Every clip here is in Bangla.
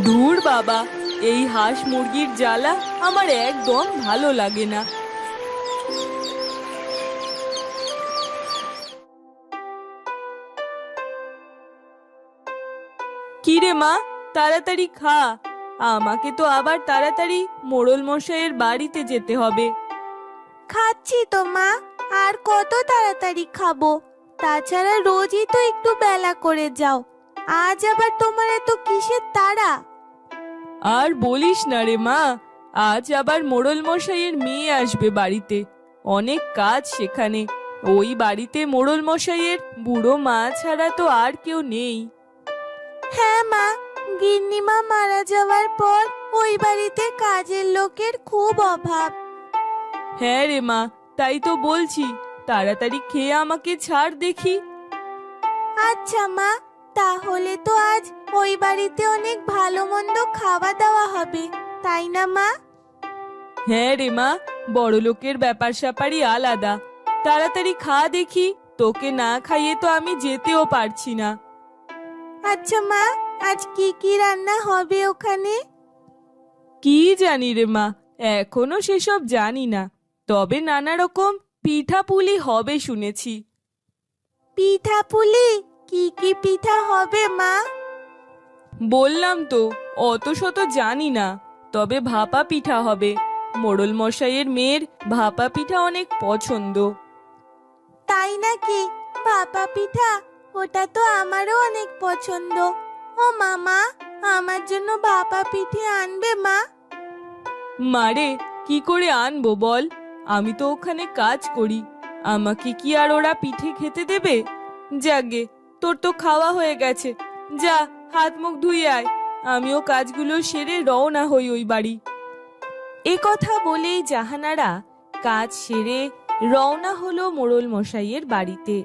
ধুর বাবা, এই হাঁস মুরগির জ্বালা আমার একদম ভালো লাগে না। কি রে মা, তাড়াতাড়ি খা। আমাকে তো আবার তাড়াতাড়ি মোড়ল মশাইয়ের বাড়িতে যেতে হবে। খাচ্ছি তো মা, আর কত তাড়াতাড়ি খাবো? তাছাড়া রোজই তো একটু বেলা করে যাও, আজ আবার তোমার এত কিসের তাড়া? আর বলিস না রে মা, আজ আবার মোড়ল মশাইয়ের মেয়ে আসবে বাড়িতে। অনেক কাজ সেখানে। ওই বাড়িতে মোড়ল মশাইয়ের বুড়ো মা ছাড়া তো আর কেউ নেই। হ্যাঁ মা, গিন্নিমা মারা যাওয়ার পর ওই বাড়িতে কাজের লোকের খুব অভাব। হ্যাঁ রে মা, তাই তো বলছি, তাড়াতাড়ি খেয়ে আমাকে ছাড় দেখি। আচ্ছা মা, তাহলে তো আজ ওই বাড়িতে অনেক ভালো মন্দ খাওয়া দাওয়া হবে, তাই না মা? হ্যাঁ রে মা, বড় লোকের ব্যাপার স্যাপারই আলাদা। তাড়াতাড়ি খা দেখি, তোকে না খাইয়ে তো আমি যেতেও পারছি না। আচ্ছা মা, আজ কি কি রান্না হবে ওখানে? কি জানি রে মা, এখনো সেসব জানি না। তবে নানা রকম পিঠা পুলি হবে শুনেছি। পিঠা পুলি? কি কি পিঠা হবে মা? বললাম তো, অত শত জানি না। তবে ভাপা পিঠা হবে। মোড়ল মশাইয়ের মেয়ের ভাপা পিঠা অনেক পছন্দ। তাই নাকি? ভাপা পিঠা, ওটা তো আমারও অনেক পছন্দ। ও মামা, আমার জন্য ভাপা পিঠে আনবে মা? মারে, কি করে আনবো বল? আমি তো ওখানে কাজ করি। আমাকে কি আর ওরা পিঠে খেতে দেবে? যাগে, তোর তো খাওয়া হয়ে গেছে। যা, হাত মুখ ধুয়ে আয়। আমিও কাজগুলো সেরে রওনা হই ওই বাড়ি। এ কথা বলেই জাহানারা কাজ সেরে রওনা হলো মোড়ল মশাইয়ের বাড়িতে।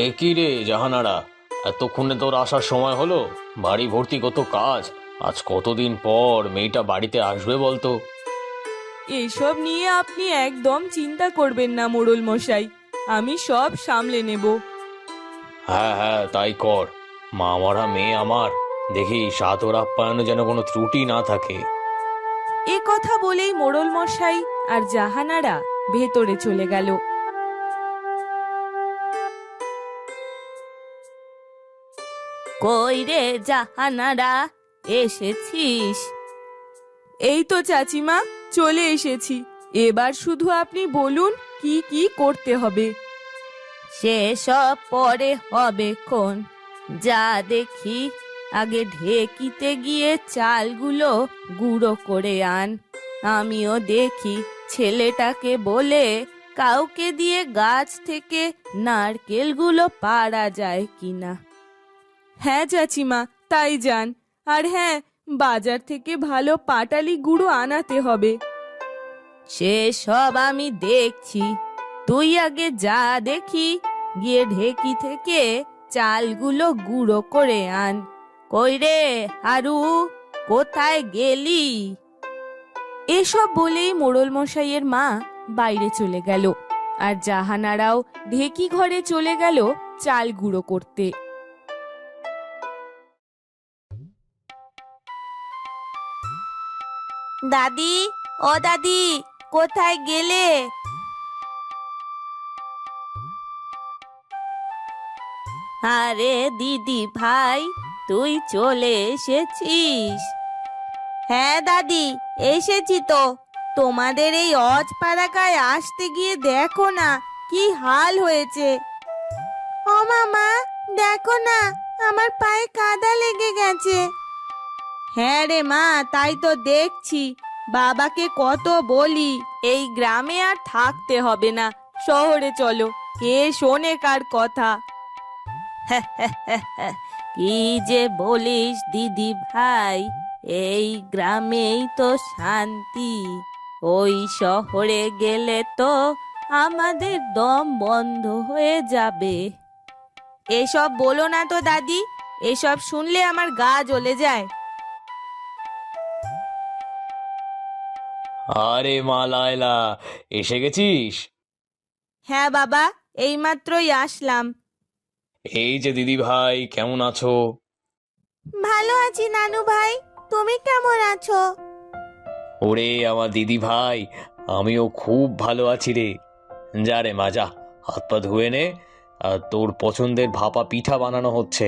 এ কি রে জাহানারা, এতক্ষণে তোর আসার সময় হলো? বাড়ি ভর্তি কত কাজ। আজ কতদিন পর মেয়েটা বাড়িতে আসবে বলতো? এসব নিয়ে আপনি একদম চিন্তা করবেন না মোড়ল মশাই, আমি সব সামলে নেব। হ্যাঁ হ্যাঁ, তাই কর। মা মরা মেয়ে আমার, দেখি সাদর আপ্যায়নে যেন কোনো ত্রুটি না থাকে। এ কথা বলেই মোড়ল মশাই আর জাহানারা ভেতরে চলে গেল। কই রে জাহানারা, এসেছিস? এই তো চাচিমা, চলে এসেছি। এবার শুধু আপনি বলুন কি কি করতে হবে। সেসব পরে হবে খন, যা দেখি আগে ঢেকিতে গিয়ে চালগুলো গুঁড়ো করে আন। আমিও দেখি ছেলেটাকে বলে কাউকে দিয়ে গাছ থেকে নারকেলগুলো পাড়া যায় কিনা। হ্যাঁ চাচিমা, তাই যান। আর হ্যাঁ, বাজার থেকে ভালো পাটালি গুঁড়ো আনাতে হবে। সেসব আমি দেখছি, তুই আগে যা দেখি, গিয়ে ঢেকি থেকে চালগুলো গুঁড়ো করে আন। কই রে হারু, কোথায় গেলি? এসব বলেই মোড়ল মশাইয়ের মা বাইরে চলে গেল, আর জাহানারাও ঢেকি ঘরে চলে গেল চাল গুঁড়ো করতে। দাদি, ও দাদি, কোথায় গেলে? আরে দিদি ভাই, তুই চলে এসেছিস? হ্যাঁ দাদি, এসেছি তো। তোমাদের এই অজপাড়াগায় আসতে গিয়ে দেখো না কি হাল হয়েছে। ও মামা, দেখো না, আমার পায়ে কাদা লেগে গেছে। হ্যাঁ রে মা, তাই তো দেখছি। বাবাকে কত বলি এই গ্রামে আর থাকতে হবে না, শহরে চলো। কে শোনে কার কথা? কি যে বলিস দিদি ভাই, এই গ্রামেই তো শান্তি। ওই শহরে গেলে তো আমাদের দম বন্ধ হয়ে যাবে। এসব বলো না তো দাদি, এসব শুনলে আমার গা জ্বলে যায়। আরে মা লায়লা, এসে গেছিস? হ্যাঁ বাবা, এইমাত্রই আসলাম। এই যে দিদি ভাই, কেমন আছো? ভালো আছি নানু ভাই, তুমি কেমন আছো? ওরে আমার দিদি ভাই, আমিও খুব ভালো আছি রে। যা রে মা, যা হাত পা ধুয়ে নে। আর তোর পছন্দের ভাপা পিঠা বানানো হচ্ছে,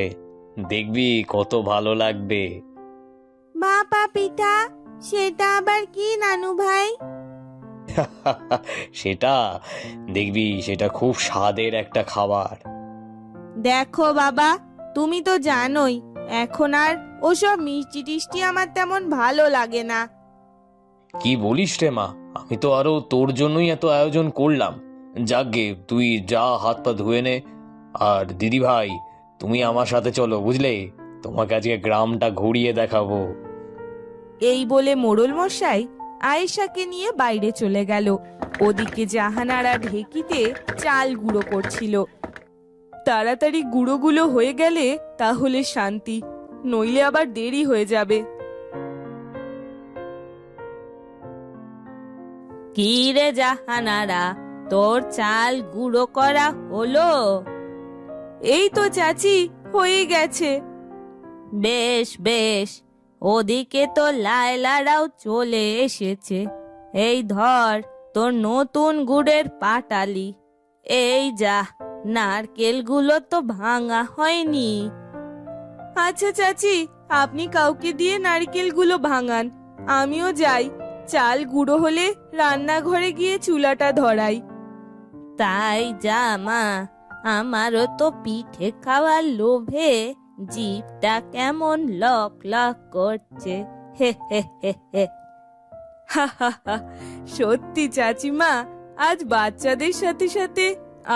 দেখবি কত ভালো লাগবে। ভাপা পিঠা? সেটা আবার কি নানু ভাই? সেটা দেখবি, সেটা খুব স্বাদের একটা খাবার। দেখো বাবা, তুমি তো জানোই এখন আর ওসব মিষ্টি টিষ্টি আমার তেমন ভালো লাগে না। কি বলিস রে মা, আমি তো আরো তোর জন্যই এত আয়োজন করলাম। যাকগে, তুই যা হাত পা ধুয়ে নে। আর দিদি ভাই, তুমি আমার সাথে চলো, বুঝলে? তোমাকে আজকে গ্রামটা ঘুরিয়ে দেখাবো। এই বলে মোড়ল মশাই আয়েশাকে নিয়ে বাইরে চলে গেল। ওদিকে জাহানারা ঢেকিতে চাল গুঁড়ো করছিল। তাড়াতাড়ি গুঁড়োগুলো হয়ে গেলে তাহলে শান্তি, নইলে আবার দেরি হয়ে যাবে। কি রে জাহানারা, তোর চাল গুঁড়ো করা হলো? এই তো চাচি, হয়ে গেছে। বেশ বেশ, ওদিকে তো লায়লারাও চলে এসেছে। এই ধর তোর নতুন গুড়ের পাটালি। এই যা, নারকেলগুলো তো ভাঙা হয়নি। আচ্ছা চাচি, আপনি কাউকে দিয়ে নারকেলগুলো ভাঙান, আমিও যাই। চাল গুঁড়ো হলে রান্নাঘরে গিয়ে চুলাটা ধরাই। তাই যা মা, আমারও তো পিঠে খাওয়ার লোভে জিভটা কেমন লক লক করছে। হে হে হে হে। হা হা হা, সত্যি চাচিমা, আজ বাচ্চাদের সাথে সাথে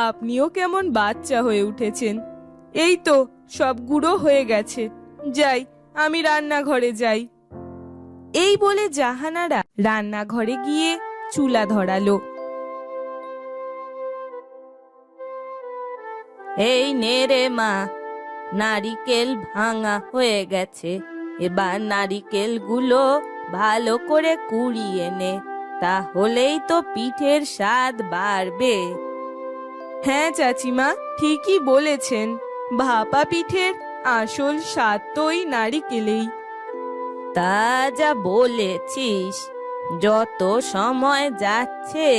আপনিও কেমন বাচ্চা হয়ে উঠেছেন। এই তো সব গুঁড়ো হয়ে গেছে, যাই আমি রান্নাঘরে যাই। এই বলে জাহানারা রান্নাঘরে গিয়ে চুলা ধরালো। এই নে রে মা, নারিকেল ভাঙা হয়ে গেছে। এবার নারিকেলগুলো ভালো করে কুড়িয়ে নে, তাহলেই তো পিঠের স্বাদ বাড়বে। হ্যাঁ চাচিমা, ঠিকই বলেছেন। ভাপা পিঠের আসল স্বাদ তো ওই নারিকেলেই। তা যা বলেছিস, যত সময় যাচ্ছে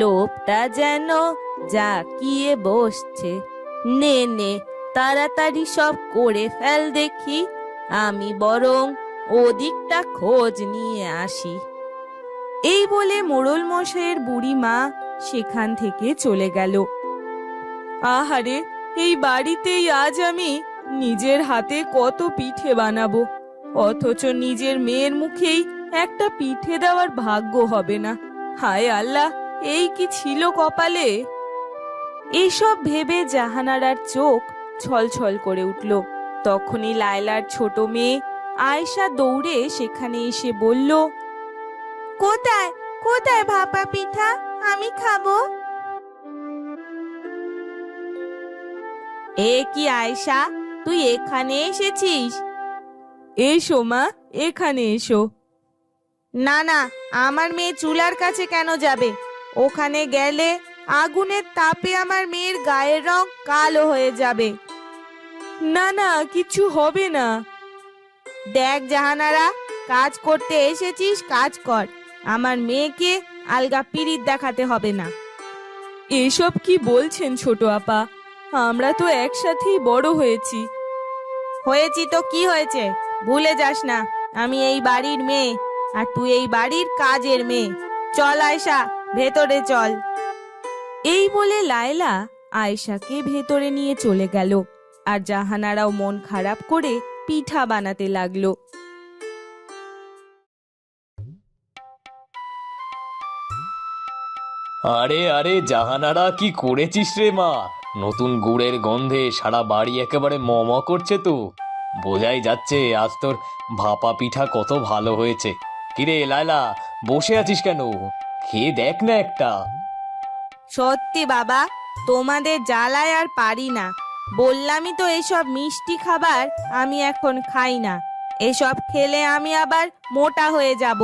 লোভটা যেন জাকিয়ে বসছে। নে নে, তাড়াতাড়ি সব করে ফেল দেখি, আমি বরং ওদিকটা খোঁজ নিয়ে আসি। এই বলে মোড়ল মশাইয়ের বুড়ি মা সেখান থেকে চলে গেল। আহারে, এই বাড়িতেই আজ আমি নিজের হাতে কত পিঠে বানাবো, অথচ নিজের মেয়ের মুখেই একটা পিঠে দেওয়ার ভাগ্য হবে না। হায় আল্লাহ, এই কি ছিল কপালে! এইসব ভেবে জাহানারার চোখ ছলছল করে উঠল। তখনই লায়লার ছোট মেয়ে আয়েশা দৌড়ে সেখানে এসে বলল, কোথায় কোথায় ভাপা পিঠা, আমি খাবো। এ কি আয়েশা, তুই এখানে এসেছিস? এসো মা, এখানে এসো। না না, আমার মেয়ে চুলার কাছে কেন যাবে? ওখানে গেলে আগুনের তাপে আমার মেয়ের গায়ের রং কালো হয়ে যাবে। না না, কিছু হবে না। দেখ জাহানারা, কাজ করতে এসেছিস, কাজ কর। আমার মেয়েকে আলগা পিরিত দেখাতে হবে না। এসব কি বলছেন ছোট আপা? আমরা তো একসাথেই বড় হয়েছি। হয়েছি তো কি হয়েছে, ভুলে যাস না আমি এই বাড়ির মেয়ে, আর তুই এই বাড়ির কাজের মেয়ে। চল আয়শা, ভেতরে চল। এই বলে লায়লা আয়েশাকে ভেতরে নিয়ে চলে গেল। আর জাহানারাও মন খারাপ করে পিঠা বানাতে লাগলো। আরে আরে জাহানারা, কি করেছিস রে মা? নতুন গুড়ের গন্ধে সারা বাড়ি একেবারে ম ম করছে তো। বোঝাই যাচ্ছে আজ তোর ভাপা পিঠা কত ভালো হয়েছে। কিরে লায়লা, বসে আছিস কেন? খেয়ে দেখ না একটা। সত্যি বাবা, তোমাদের জ্বালায় আর পারি না। বললামই তো এসব মিষ্টি খাবার আমি এখন খাই না। এসব খেলে আমি আবার মোটা হয়ে যাব।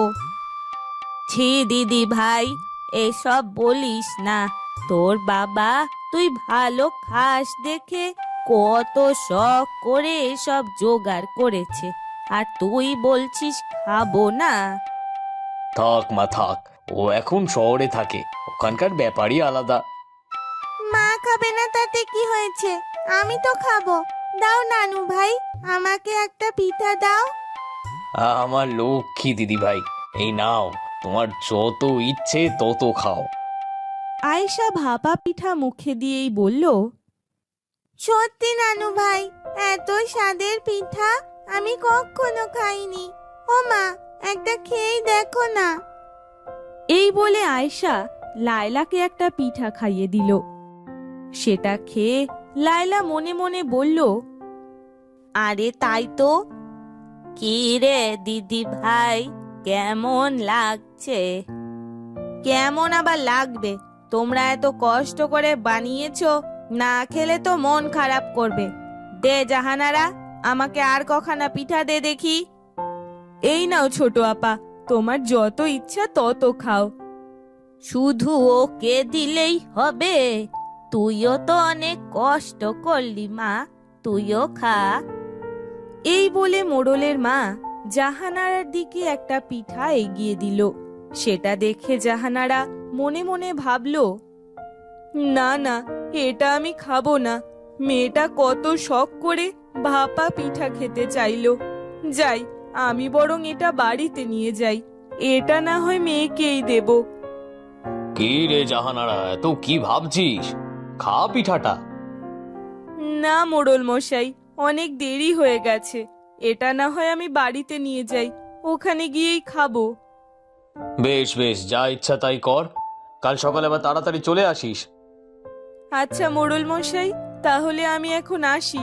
ছি দিদি ভাই, এসব বলিস না। তোর বাবা তুই ভালো খাস দেখে কত শখ করে সব জোগাড় করেছে, আর তুই বলছিস খাবো না? থাক মা থাক, ও এখন শহরে থাকে, ওখানকার ব্যাপারই আলাদা। মা খাবে না তাতে কি হয়েছে, আমি তো খাবো। দাও নানু ভাই, আমাকে একটা পিঠা দাও। আমার লক্ষ্মী দিদি ভাই, এই নাও, তোমার যত ইচ্ছে তত খাও। আয়েশা ভাপা পিঠা মুখে দিয়েই বলল, সত্যি নানু ভাই, এত স্বাদের পিঠা আমি কখনো খাইনি। ও মা, একটা খেয়েই দেখো না। এই বলে আয়েশা লায়লাকে একটা পিঠা খাইয়ে দিল। সেটা খেয়ে লায়লা মনে মনে বলল, আরে তাই তো। কি রে দিদি ভাই, কেমন লাগছে? কেমন আবার লাগবে, তোমরা এত কষ্ট করে বানিয়েছো, না খেলে তো মন খারাপ করবে। দে জাহানারা, আমাকে আর কখানা পিঠা দে দেখি। এই নাও ছোট আপা, তোমার যত ইচ্ছা তত খাও। শুধু ওকে দিলেই হবে? তুইও তো অনেক কষ্ট করলি মা, তুইও খা। এই বলে মোড়লের মা জাহানারার দিকে একটা পিঠা এগিয়ে দিল। সেটা দেখে জাহানারা মনে মনে ভাবল, না না, এটা আমি খাবো না। মেয়েটা কত শখ করে ভাপা পিঠা খেতে চাইলো। যাই, আমি বরং এটা বাড়িতে নিয়ে যাই, এটা না হয় মেয়েকেই দেব। কি রে জাহানারা, এত কি ভাবছিস? খা পিঠাটা। না মোড়ল মশাই, অনেক দেরি হয়ে গেছে, এটা না হয় আমি বাড়িতে নিয়ে যাই, ওখানে গিয়েই খাবো। বেশ বেশ, যা ইচ্ছা তাই কর, কাল সকালে আবার তাড়াতাড়ি চলে আসিস। আচ্ছা মোড়ল মশাই, তাহলে আমি এখন আসি।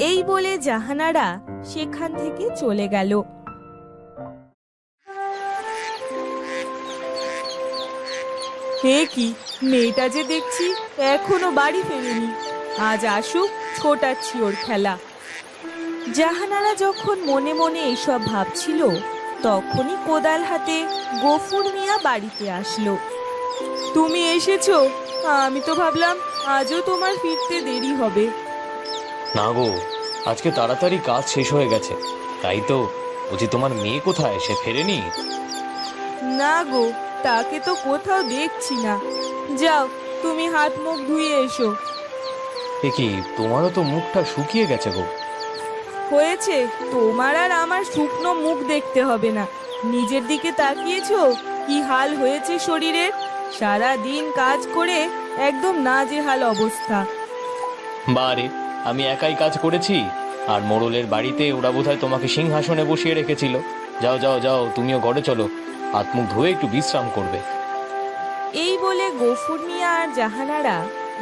এই বলে জাহানারা সেখান থেকে চলে গেল। হে কি, মেয়েটা যে দেখছি এখনো বাড়ি ফেরেনি। আজ আসুক, ছোটাচ্ছি ওর খেলা। জাহানারা যখন মনে মনে এসব ভাবছিল, তখনই কোদাল হাতে গফুর মিয়া বাড়িতে আসলো। তুমি এসেছো? আমি তো ভাবলাম আজও তোমার ফিরতে দেরি হবে। না গো, আজকে তাড়াতাড়ি কাজ শেষ হয়ে গেছে, তাই তো। বুঝি তোমার মেয়ে কোথায়, সে ফেরেনি? না গো, তাকে তো কোথাও দেখছি না। যাও, তুমি হাত মুখ ধুয়ে এসো। এ কি, তোমারও তো মুখটা শুকিয়ে গেছে গো। হয়েছে, তোমার আর আমার শুকনো মুখ দেখতে হবে না। নিজের দিকে তাকিয়েছো কি হাল হয়েছে শরীরের? সারা দিন কাজ করে একদম নাজেহাল অবস্থা। বারে, আমি একাই কাজ করেছি, আর মোড়লের বাড়িতে ওরা বোধহয় তোমাকে সিংহাসনে বসিয়ে রেখেছিল। যাও যাও যাও, তুমিও ঘরে চলো, হাত মুখ ধুয়ে একটু বিশ্রাম করবে। এই বলে গফুর মিয়া আর জাহানারা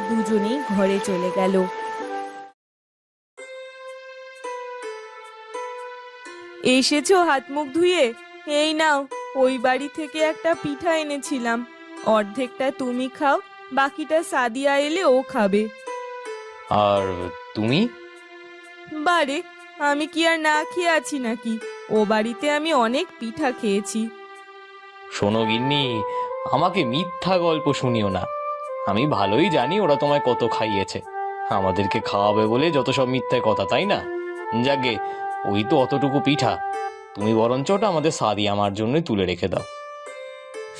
দুজনেই ঘরে চলে গেল। এসেছো হাত মুখ ধুয়ে? এই নাও, ওই বাড়ি থেকে একটা পিঠা এনেছিলাম, অর্ধেকটা তুমি খাও, বাকিটা সাদিয়া এলে ও খাবে। আর তুমি? বারে, আমি কি আর না খেয়ে আছি নাকি? ও বাড়িতে আমি অনেক পিঠা খেয়েছি। শোনো গিন্নি, আমাকে মিথ্যা গল্প শুনিও না। আমি ভালোই জানি ওরা তোমায় কত খাইয়েছে, আমাদেরকে খাওয়াবে বলে যত সব মিথ্যে কথা, তাই না? যাগে, ওই তো অতটুকু পিঠা, তুমি বরঞ্চ ওটা আমাদের সাদি আমার জন্য তুলে রেখে দাও।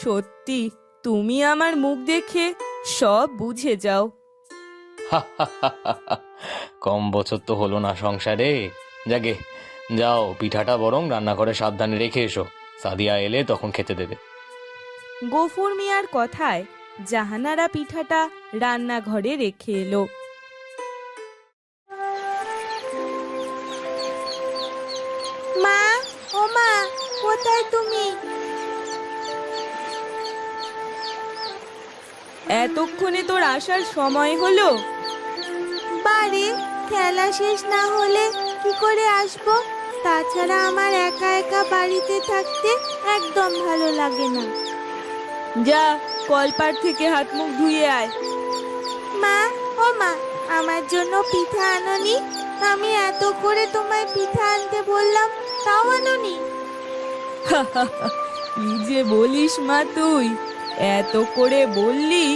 সত্যি, তুমি আমার মুখ দেখে সব বুঝে যাও। কম বছর তো হলো না সংসারে। যাগে, যাও, পিঠাটা বরং রান্নাঘরে সাবধানে রেখে এসো, সাদিয়া এলে তখন খেতে দেবে। গফুর মিয়ার কথায় জাহানারা পিঠাটা রান্নাঘরে রেখে এলো। মা, ও মা, কোথায় তুমি? এতক্ষণে তোর আসার সময় হলো? বাড়ি খেলা শেষ না হলে কি করে আসবো? তাছাড়া আমার একা একা বাড়িতে থাকতে একদম ভালো লাগে না। যা, কলপাড় থেকে হাত মুখ ধুয়ে আয়। মা, ও মা, আমার জন্য পিঠা আনোনি? আমি এত করে তোমায় পিঠা আনতে বললাম, তাও আনোনি? কি যে বলিস মা তুই, এত করে বললি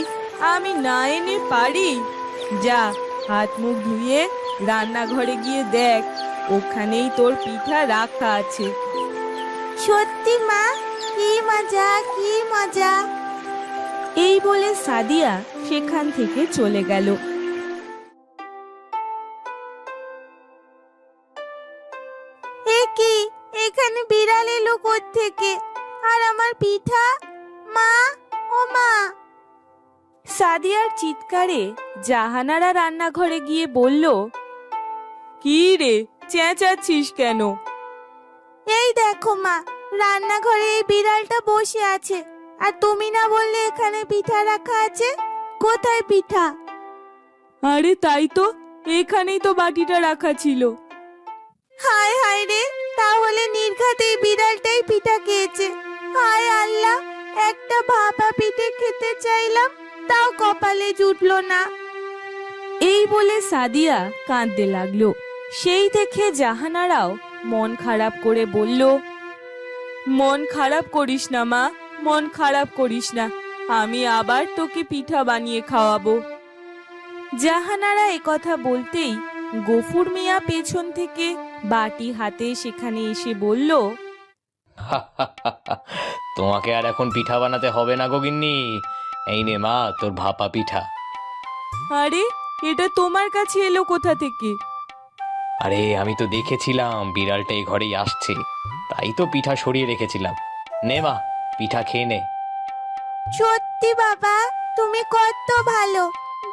আমি না এনে পারি? যা, হাত মুখ ধুয়ে রান্নাঘরে গিয়ে দেখ, ওখানেই তোর পিঠা রাখা আছে। সত্যি মা, কি মজা কি মজা। এই বলে সাদিয়া সেখান থেকে চলে গেল। এ কি, এখানে বিড়াল এলো থেকে? আর আমার পিঠা? মা, ও মা! সাদিয়ার চিৎকারে জাহানারা রান্নাঘরে গিয়ে বলল, কি রে, চেঁচাচ্ছিস কেন? এই দেখো মা, রান্নাঘরে এই বিড়ালটা বসে আছে, আর তুমি না বললে এখানে পিঠা রাখা আছে? কোথায় পিঠা? আরে তাই তো, এখানেই তো বাটিটা রাখা ছিল। হায় হায় রে, তাহলে নির্ঘাত এই বিড়ালটাই পিঠা খেয়েছে। হায় আল্লাহ, একটা ভাপা পিঠে খেতে চাইলাম, তাও কপালে জুটলো না। এই বলে সাদিয়া কাঁদতে লাগলো। সেই দেখে জাহানারাও মন খারাপ করে বলল, মন খারাপ করিস না মা, মন খারাপ করিস না, আমি আবার তোকে পিঠা বানিয়ে খাওয়াবো। জাহানারা একথা বলতেই গফুর মিয়া পেছন থেকে বাটি হাতে সেখানে এসে বলল, তোমাকে আর এখন পিঠা বানাতে হবে না গো গিন্নি, এই নে মা তোর ভাপা পিঠা। আরে, এটা তোমার কাছে এলো কোথা থেকে? আরে আমি তো দেখেছিলাম বিড়ালটা এই ঘরেই আসছে, তাই তো পিঠা সরিয়ে রেখেছিলাম। নে মা, পিঠা খেয়ে নে। সত্যি বাবা, তুমি কত ভালো।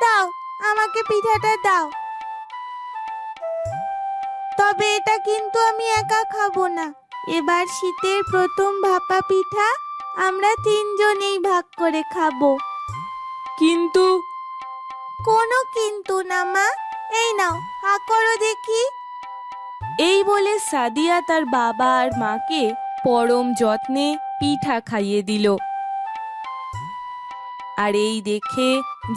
দাও, আমাকে পিঠাটা দাও। তবে এটা কিন্তু আমি একা খাবো না। এবার শীতের প্রথম ভাপা পিঠা আমরা তিনজনেই ভাগ করে খাবো। কিন্তু কোনো কিন্তু না মা, এই নাও, হা করো দেখি। এই বলে সাদিয়া তার বাবা আর মাকে পরম যত্নে পিঠা খাইয়ে দিল। আর এই দেখে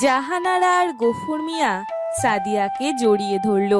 জাহানারা আর গফুর মিয়া সাদিয়াকে জড়িয়ে ধরল।